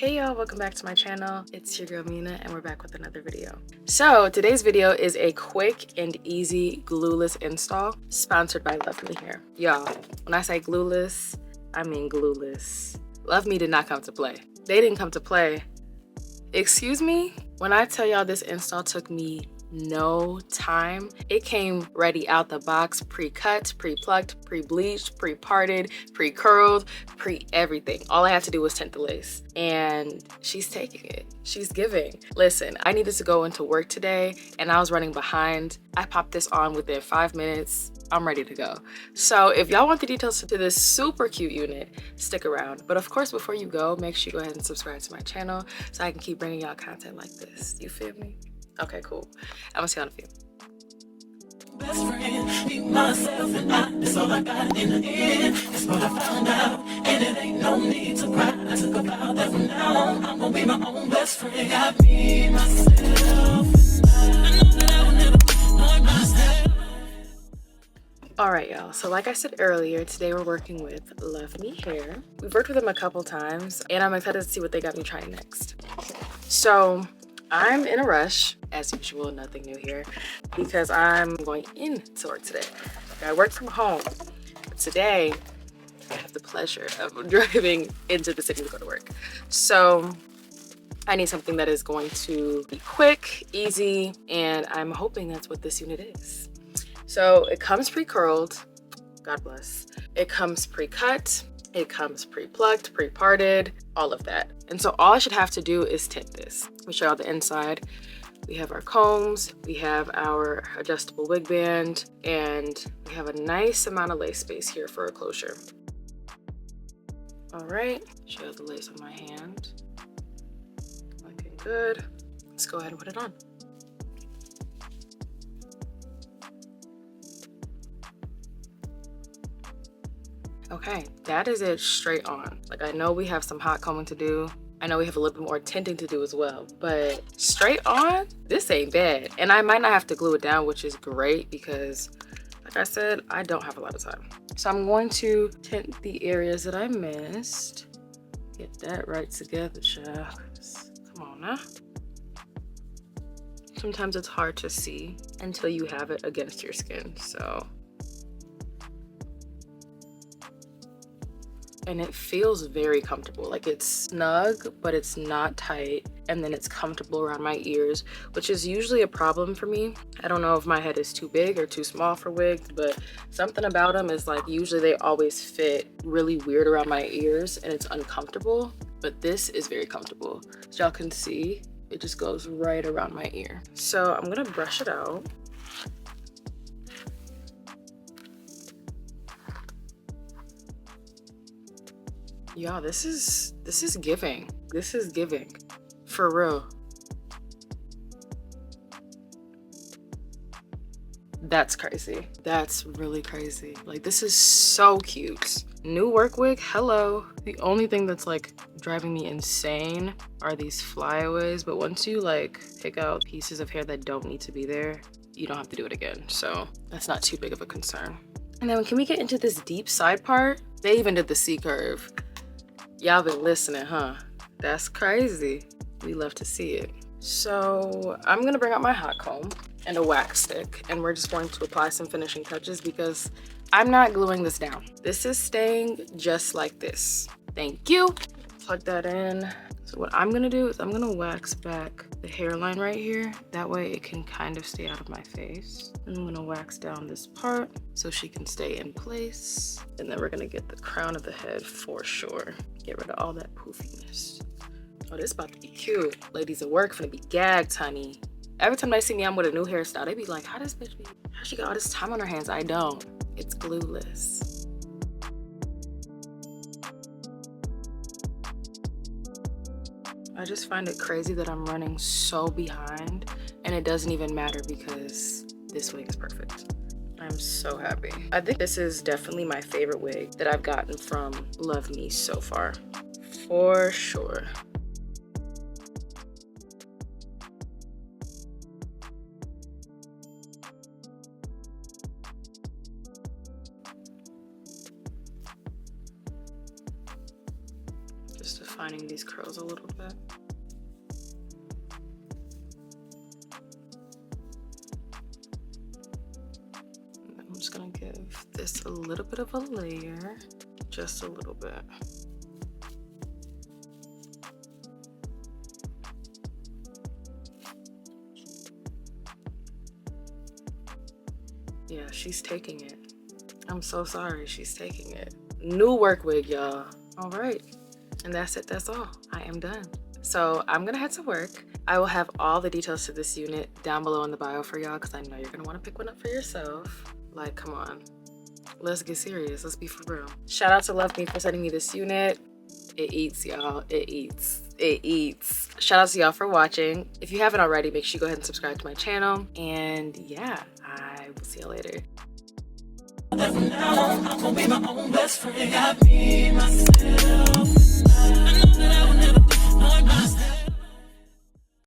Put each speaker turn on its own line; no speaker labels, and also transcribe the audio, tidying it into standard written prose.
Hey y'all, welcome back to my channel. It's your girl Mina and we're back with another video. So today's video is a quick and easy glueless install sponsored by Luvme Hair. Y'all, when I say glueless, I mean glueless. Luvme did not come to play. They didn't come to play. Excuse me? When I tell y'all this install took me no time, it came ready out the box, pre-cut, pre-plucked, pre-bleached, pre-parted, pre-curled, pre-everything. All I had to do was tint the lace, and she's taking it. She's giving. Listen, I needed to go into work today and I was running behind. I popped this on within 5 minutes. I'm ready to go. So if y'all want the details to this super cute unit, stick around. But of course, before you go, make sure you go ahead and subscribe to my channel so I can keep bringing y'all content like this. You feel me? Okay, cool. I'm gonna see you in a few.
Best friend, be myself and I, that's all I got in the end. That's what I found out, and it ain't no need to cry. I took a vow that from now on, I'm gonna be my own best friend. Got me, myself, and I know that I will never find myself.
All right, y'all. So like I said earlier, today we're working with Luvme Hair. We've worked with them a couple times, and I'm excited to see what they got me trying next. So I'm in a rush, as usual, nothing new here, because I'm going into work today. I work from home, but today I have the pleasure of driving into the city to go to work. So I need something that is going to be quick, easy, and I'm hoping that's what this unit is. So it comes pre-curled, God bless. It comes pre-cut, it comes pre-plucked, pre-parted, all of that. And so all I should have to do is tint this. Let me show you the inside. We have our combs, we have our adjustable wig band, and we have a nice amount of lace space here for a closure. All right, show you the lace on my hand. Looking good. Let's go ahead and put it on. Okay, that is it straight on. Like, I know we have some hot combing to do. I know we have a little bit more tinting to do as well, but straight on, this ain't bad. And I might not have to glue it down, which is great because, like I said, I don't have a lot of time. So I'm going to tint the areas that I missed. Get that right together, child. Come on now. Sometimes it's hard to see until you have it against your skin, so. And it feels very comfortable. Like, it's snug, but it's not tight. And then it's comfortable around my ears, which is usually a problem for me. I don't know if my head is too big or too small for wigs, but something about them is like, usually they always fit really weird around my ears and it's uncomfortable. But this is very comfortable. As y'all can see, it just goes right around my ear. So I'm gonna brush it out. Y'all, this is giving. This is giving. For real. That's crazy. That's really crazy. Like, this is so cute. New work wig, hello. The only thing that's like driving me insane are these flyaways, but once you like pick out pieces of hair that don't need to be there, you don't have to do it again. So that's not too big of a concern. And then can we get into this deep side part? They even did the C curve. Y'all been listening, huh? That's crazy. We love to see it. So I'm gonna bring out my hot comb and a wax stick, and we're just going to apply some finishing touches because I'm not gluing this down. This is staying just like this. Thank you. Plug that in. So what I'm gonna do is I'm gonna wax back the hairline right here. That way it can kind of stay out of my face. And I'm gonna wax down this part so she can stay in place. And then we're gonna get the crown of the head for sure. Get rid of all that poofiness. Oh, this is about to be cute. Ladies at work finna be gagged, honey. Every time they see me, I'm with a new hairstyle. They be like, how does bitch be? How she got all this time on her hands? I don't. It's glueless. I just find it crazy that I'm running so behind and it doesn't even matter because this wig is perfect. I'm so happy. I think this is definitely my favorite wig that I've gotten from Luvme so far, for sure. Just defining these curls a little bit. And then I'm just gonna give this a little bit of a layer, just a little bit. Yeah, she's taking it. I'm so sorry, she's taking it. New work wig, y'all. All right, and that's it, that's all. I am done. So I'm gonna head to work. I will have all the details to this unit down below in the bio for y'all, because I know you're gonna want to pick one up for yourself. Like, come on, let's get serious, let's be for real. Shout out to Luvme for sending me this unit. It eats, y'all, it eats. It eats. Shout out to y'all for watching. If you haven't already, make sure you go ahead and subscribe to my channel. And yeah, I will see you later.
Now I'm gonna be my own best friend. Got me, myself.